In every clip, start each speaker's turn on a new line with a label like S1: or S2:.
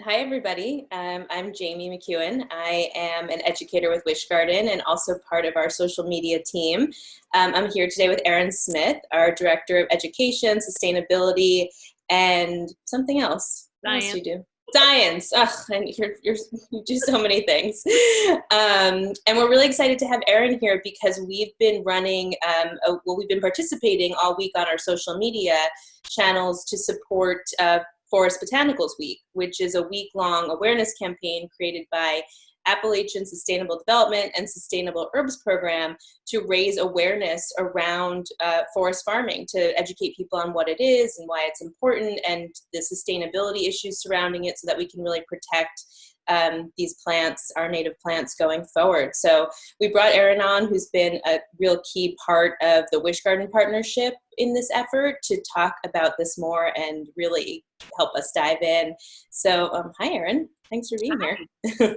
S1: Hi, everybody. I'm Jamie McEwen. I am an educator with WishGarden and also part of our social media team. I'm here today with Erin Smith, our Director of Education, Sustainability, and something else. What else do you do? Science. Ugh, and you do so many things. And we're really excited to have Erin here because we've been running, we've been participating all week on our social media channels to support Forest Botanicals Week, which is a week-long awareness campaign created by Appalachian Sustainable Development and Sustainable Herbs Program to raise awareness around forest farming, to educate people on what it is and why it's important and the sustainability issues surrounding it so that we can really protect these plants, our native plants, going forward. So we brought Erin on, who's been a real key part of the WishGarden partnership in this effort, to talk about this more and really help us dive in. So hi, Erin. Thanks for being here.
S2: Sure.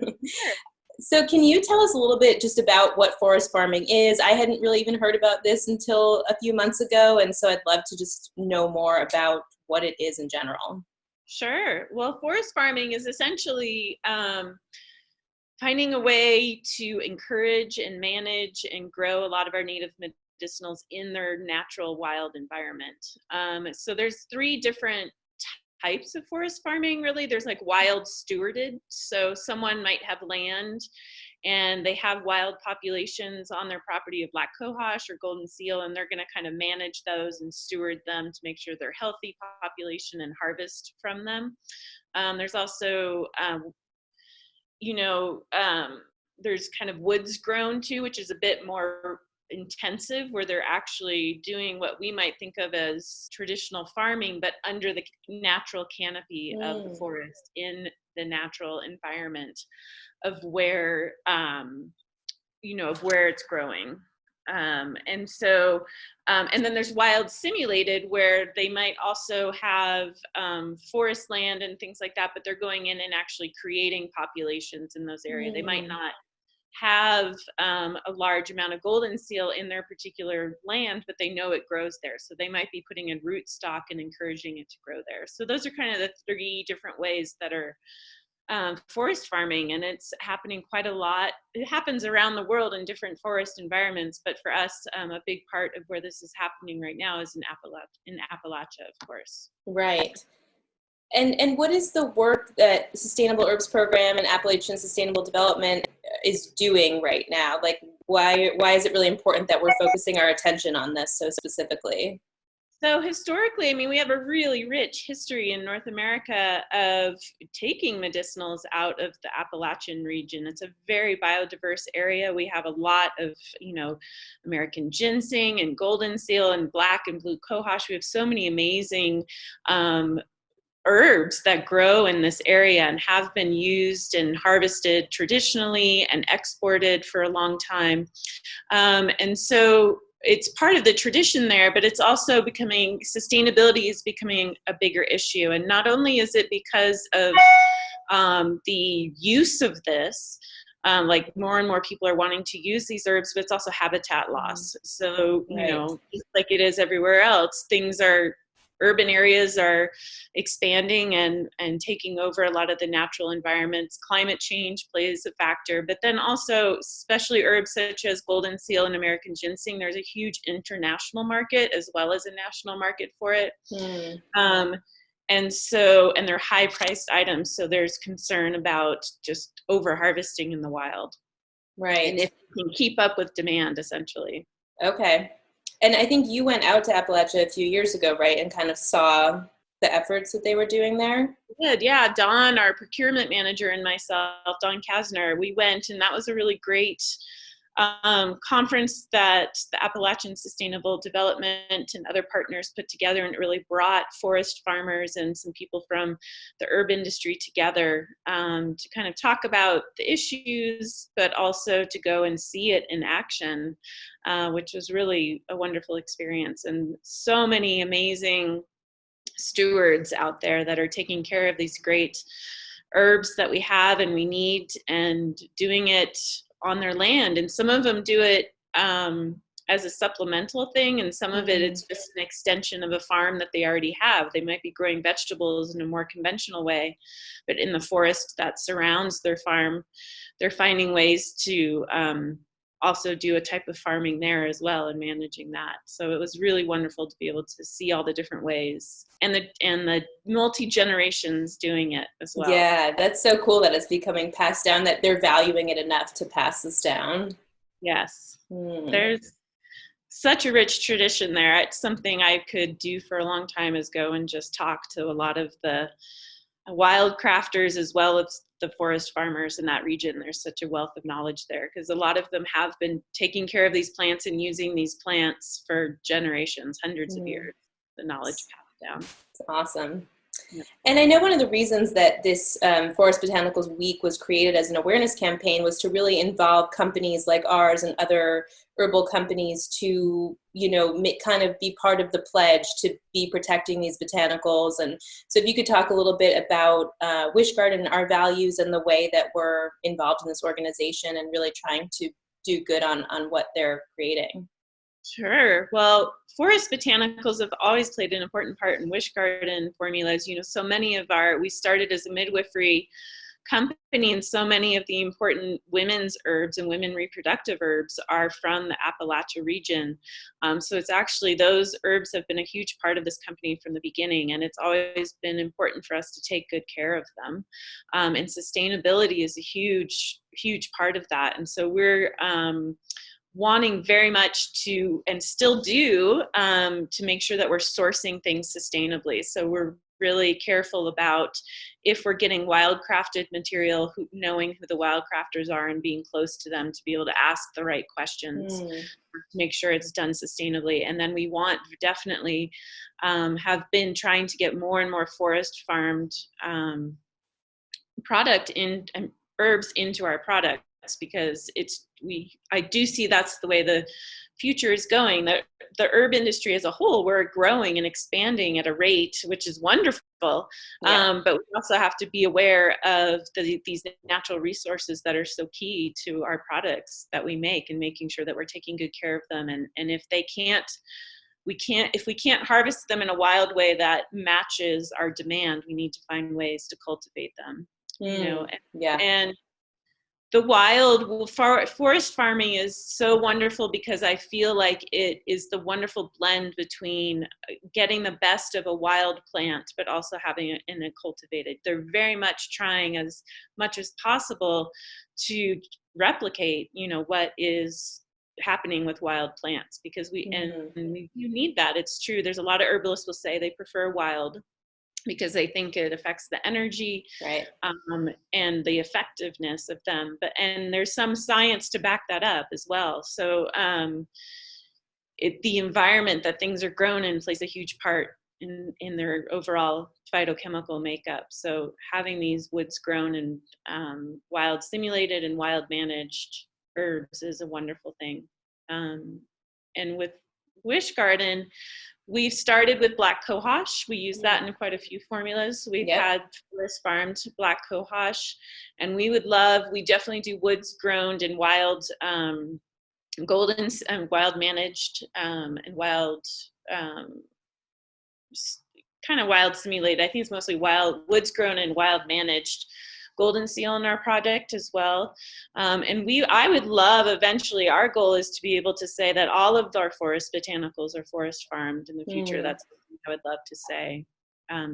S1: So can you tell us a little bit just about what forest farming is? I hadn't really even heard about this until a few months ago, and so I'd love to just know more about what it is in general.
S2: Sure. Well, forest farming is essentially finding a way to encourage and manage and grow a lot of our native medicinals in their natural wild environment. So there's three different types of forest farming, really. There's like wild stewarded. So someone might have land and they have wild populations on their property of black cohosh or golden seal, and they're going to kind of manage those and steward them to make sure they're healthy population and harvest from them. There's also, there's kind of woods grown too, which is a bit more intensive, where they're actually doing what we might think of as traditional farming, but under the natural canopy of the forest, in the natural environment of where of where it's growing. And then there's wild simulated, where they might also have forest land and things like that, but they're going in and actually creating populations in those areas. They might not have a large amount of golden seal in their particular land, but they know it grows there. So they might be putting in root stock and encouraging it to grow there. So those are kind of the three different ways that are forest farming, and it's happening quite a lot. It happens around the world in different forest environments, but for us, a big part of where this is happening right now is in Appalachia, of course.
S1: Right. And what is the work that Sustainable Herbs Program and Appalachian Sustainable Development is doing right now? Like, why is it really important that we're focusing our attention on this so specifically?
S2: So historically, I mean, we have a really rich history in North America of taking medicinals out of the Appalachian region. It's a very biodiverse area. We have a lot of, American ginseng and golden seal and black and blue cohosh. We have so many amazing herbs that grow in this area and have been used and harvested traditionally and exported for a long time. And so it's part of the tradition there, but it's also sustainability is becoming a bigger issue. And not only is it because of the use of this, like more and more people are wanting to use these herbs, but it's also habitat loss. So, just like it is everywhere else, urban areas are expanding and taking over a lot of the natural environments. Climate change plays a factor, but then also, especially herbs such as golden seal and American ginseng, there's a huge international market as well as a national market for it. And they're high priced items. So there's concern about just over harvesting in the wild.
S1: Right.
S2: And if you can keep up with demand, essentially.
S1: Okay. And I think you went out to Appalachia a few years ago, right, and kind of saw the efforts that they were doing there?
S2: We did, yeah. Don, our procurement manager, and myself, Don Kasner, we went, and that was a really great conference that the Appalachian Sustainable Development and other partners put together, and it really brought forest farmers and some people from the herb industry together to kind of talk about the issues, but also to go and see it in action, which was really a wonderful experience. And so many amazing stewards out there that are taking care of these great herbs that we have and we need, and doing it on their land. And some of them do it as a supplemental thing, and some of it, it's just an extension of a farm that they already have. They might be growing vegetables in a more conventional way, but in the forest that surrounds their farm, they're finding ways to also do a type of farming there as well and managing that. So it was really wonderful to be able to see all the different ways and the multi-generations doing it as well.
S1: Yeah, that's so cool that it's becoming passed down, that they're valuing it enough to pass this down.
S2: Yes. There's such a rich tradition there. It's something I could do for a long time, is go and just talk to a lot of the wild crafters as well as the forest farmers in that region. There's such a wealth of knowledge there, because a lot of them have been taking care of these plants and using these plants for generations, hundreds of years, the knowledge passed down.
S1: It's awesome.
S2: Yeah.
S1: And I know one of the reasons that this Forest Botanicals Week was created as an awareness campaign was to really involve companies like ours and other herbal companies to, you know, kind of be part of the pledge to be protecting these botanicals. And so if you could talk a little bit about WishGarden and our values and the way that we're involved in this organization and really trying to do good on what they're creating.
S2: Sure. Well, forest botanicals have always played an important part in WishGarden formulas. You know, so many of we started as a midwifery company, and so many of the important women's herbs and women reproductive herbs are from the Appalachian region. So it's actually, those herbs have been a huge part of this company from the beginning, and it's always been important for us to take good care of them. And sustainability is a huge, huge part of that. And so we're wanting very much to, and still do, to make sure that we're sourcing things sustainably. So we're really careful about, if we're getting wild crafted material, knowing who the wild crafters are and being close to them to be able to ask the right questions to make sure it's done sustainably. And then we want, definitely have been trying to get more and more forest farmed product and herbs into our products, because I do see that's the way the future is going. The herb industry as a whole, we're growing and expanding at a rate which is wonderful. But we also have to be aware of these natural resources that are so key to our products that we make, and making sure that we're taking good care of them. And if we can't harvest them in a wild way that matches our demand, we need to find ways to cultivate them. You know, and the forest farming is so wonderful, because I feel like it is the wonderful blend between getting the best of a wild plant, but also having it in a cultivated. They're very much trying as much as possible to replicate, you know, what is happening with wild plants, because you need that. It's true. There's a lot of herbalists will say they prefer wild, because they think it affects the energy,
S1: right,
S2: and the effectiveness of them. And there's some science to back that up as well. So the environment that things are grown in plays a huge part in their overall phytochemical makeup. So having these woods grown and wild stimulated and wild managed herbs is a wonderful thing. And with WishGarden, we've started with black cohosh. We use that in quite a few formulas. We've had forest farmed black cohosh, and we definitely do woods grown and wild golden and wild managed and wild kind of wild stimulated. I think it's mostly wild woods grown and wild managed goldenseal in our product as well. And I would love, eventually, our goal is to be able to say that all of our forest botanicals are forest farmed in the future. That's something I would love to say,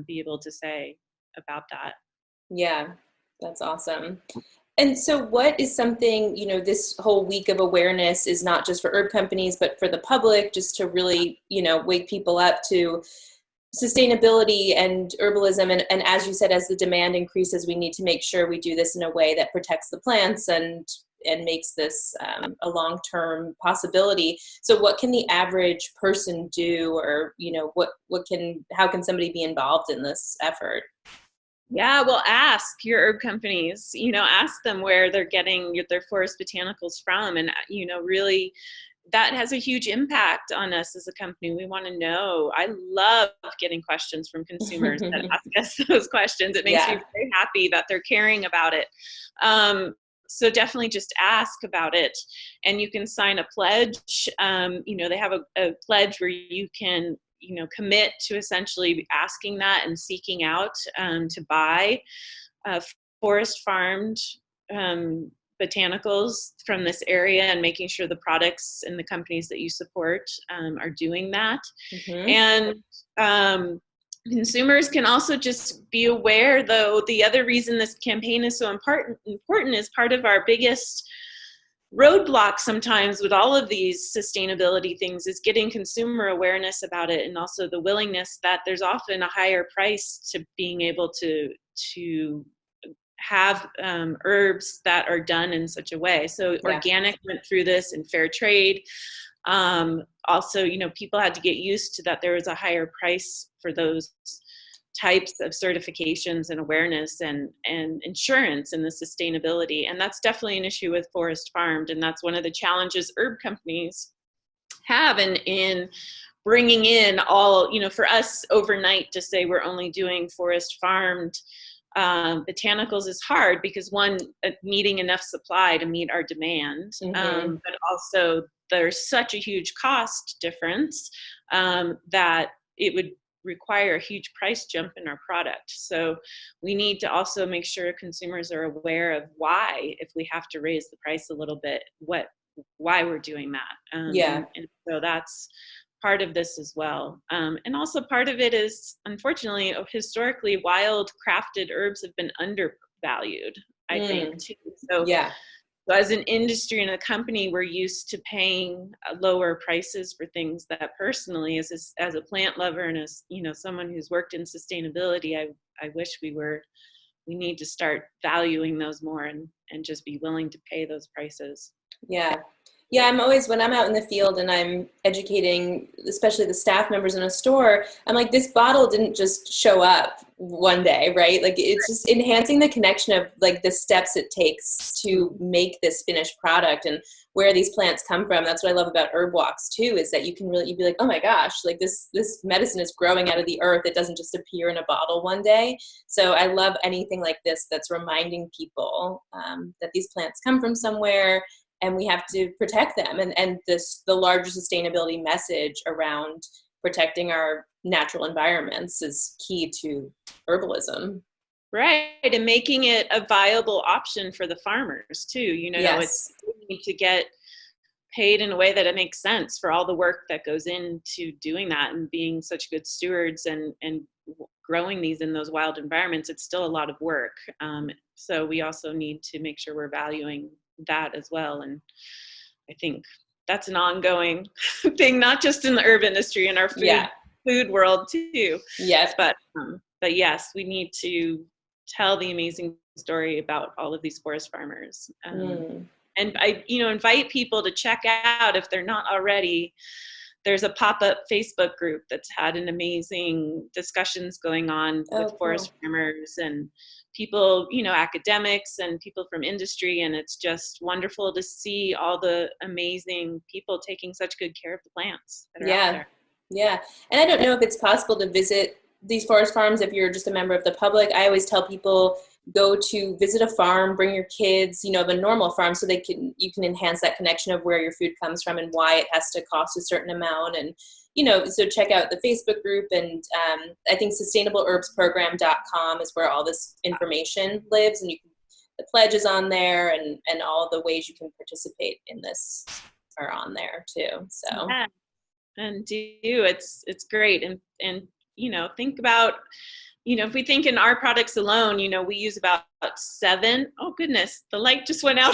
S2: be able to say about that.
S1: Yeah, that's awesome. And so what is something, you know, this whole week of awareness is not just for herb companies, but for the public, just to really, you know, wake people up to sustainability and herbalism. And as you said, as the demand increases, we need to make sure we do this in a way that protects the plants and makes this a long-term possibility. So what can the average person do, or, you know, how can somebody be involved in this effort?
S2: Yeah, well, ask your herb companies, you know, ask them where they're getting their forest botanicals from. And, you know, really, that has a huge impact on us as a company. We want to know. I love getting questions from consumers that ask us those questions. It makes me very happy that they're caring about it. so definitely just ask about it, and you can sign a pledge. They have a pledge where you can, commit to essentially asking that and seeking out to buy forest farmed botanicals from this area, and making sure the products and the companies that you support are doing that. And consumers can also just be aware, though, the other reason this campaign is so important is part of our biggest roadblock sometimes with all of these sustainability things is getting consumer awareness about it, and also the willingness that there's often a higher price to being able to have herbs that are done in such a way. So organic went through this, and fair trade. Also, people had to get used to that there was a higher price for those types of certifications and awareness and insurance and the sustainability. And that's definitely an issue with forest farmed. And that's one of the challenges herb companies have in bringing in all, for us overnight to say we're only doing forest farmed botanicals is hard, because one, needing enough supply to meet our demand, but also there's such a huge cost difference that it would require a huge price jump in our product. So we need to also make sure consumers are aware of why, if we have to raise the price a little bit, why we're doing that. And so that's part of this as well. And also part of it is, unfortunately, historically, wild crafted herbs have been undervalued, I think, too. So as an industry and a company, we're used to paying lower prices for things that personally, as a plant lover and as, someone who's worked in sustainability, I wish we need to start valuing those more and just be willing to pay those prices.
S1: Yeah, I'm always, when I'm out in the field and I'm educating, especially the staff members in a store, I'm like, this bottle didn't just show up one day, right? Like, it's just enhancing the connection of like the steps it takes to make this finished product and where these plants come from. That's what I love about herb walks too, is that you'd be like, oh my gosh, like this medicine is growing out of the earth. It doesn't just appear in a bottle one day. So I love anything like this that's reminding people that these plants come from somewhere, and we have to protect them. And the larger sustainability message around protecting our natural environments is key to herbalism.
S2: Right, and making it a viable option for the farmers too. It's need to get paid in a way that it makes sense for all the work that goes into doing that and being such good stewards and growing these in those wild environments. It's still a lot of work. So we also need to make sure we're valuing that as well. And I think that's an ongoing thing, not just in the herb industry, in our food world too.
S1: Yes.
S2: But yes, we need to tell the amazing story about all of these forest farmers. And I, invite people to check out, if they're not already, there's a pop-up Facebook group that's had an amazing discussions going on with forest farmers and people, academics and people from industry. And it's just wonderful to see all the amazing people taking such good care of the plants that are out there.
S1: Yeah. And I don't know if it's possible to visit these forest farms if you're just a member of the public. I always tell people, go to visit a farm, bring your kids, the normal farm, so you can enhance that connection of where your food comes from and why it has to cost a certain amount. And, so check out the Facebook group. And I think sustainableherbsprogram.com is where all this information lives. And the pledge is on there, and all the ways you can participate in this are on there too. So.
S2: Yeah. And it's great. And think about, if we think in our products alone, we use about 7. Oh goodness, the light just went out.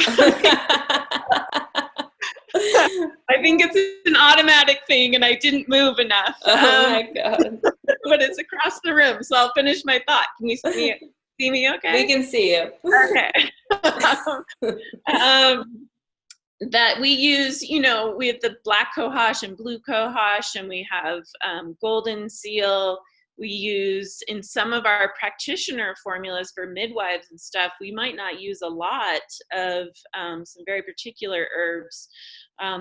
S2: I think it's an automatic thing and I didn't move enough.
S1: Oh my God.
S2: But it's across the room, so I'll finish my thought. Can you see me okay?
S1: We can see you.
S2: Okay. That we use, we have the black cohosh and blue cohosh, and we have golden seal, We use in some of our practitioner formulas for midwives and stuff, we might not use a lot of some very particular herbs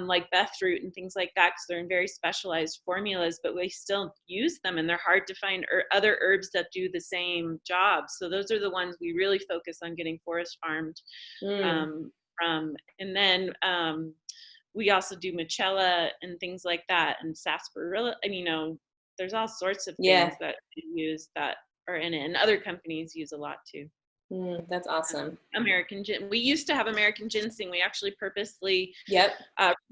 S2: like Bethroot and things like that, because they're in very specialized formulas, but we still use them, and they're hard to find other herbs that do the same job. So those are the ones we really focus on getting forest farmed from. And then we also do Michella and things like that, and sarsaparilla, and there's all sorts of things that we use that are in it, and other companies use a lot too.
S1: That's awesome.
S2: We used to have American ginseng. We actually purposely
S1: Yep.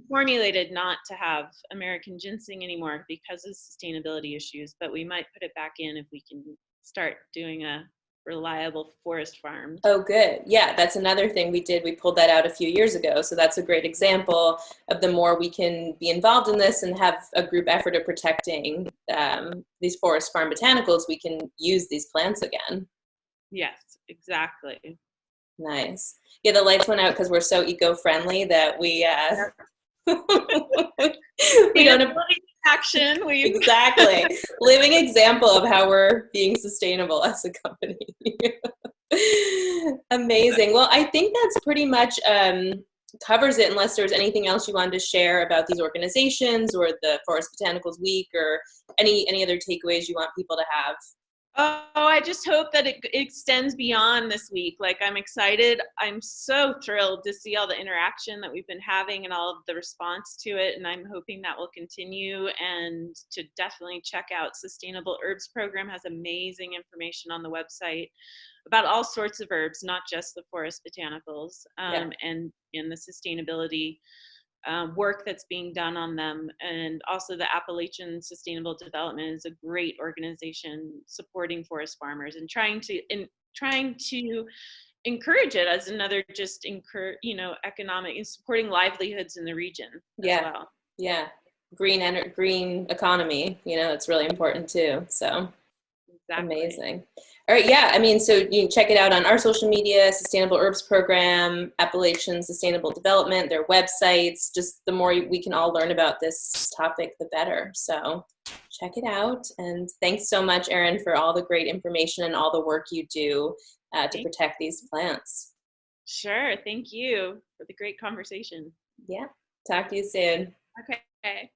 S2: formulated not to have American ginseng anymore because of sustainability issues, but we might put it back in if we can start doing a reliable forest farm.
S1: Oh, good. Yeah, that's another thing we did. We pulled that out a few years ago. So that's a great example of the more we can be involved in this and have a group effort of protecting these forest farm botanicals, we can use these plants again.
S2: Yes, exactly.
S1: Nice. Yeah, the lights went out because we're so eco-friendly that we we don't have
S2: action.
S1: Exactly. Living example of how we're being sustainable as a company. Amazing. Well, I think that's pretty much covers it, unless there's anything else you wanted to share about these organizations or the Forest Botanicals Week, or any other takeaways you want people to have.
S2: Oh, I just hope that it extends beyond this week. Like, I'm excited. I'm so thrilled to see all the interaction that we've been having and all of the response to it. And I'm hoping that will continue, and to definitely check out Sustainable Herbs Program has amazing information on the website about all sorts of herbs, not just the forest botanicals, and the sustainability work that's being done on them. And also the Appalachian Sustainable Development is a great organization supporting forest farmers and trying to encourage it as another economic and supporting livelihoods in the region as well.
S1: Yeah. Green economy, it's really important too. So exactly. Amazing. All right. Yeah. I mean, so you can check it out on our social media, Sustainable Herbs Program, Appalachian Sustainable Development, their websites. Just the more we can all learn about this topic, the better. So check it out. And thanks so much, Erin, for all the great information and all the work you do to protect these plants.
S2: Sure. Thank you for the great conversation.
S1: Yeah. Talk to you soon.
S2: Okay.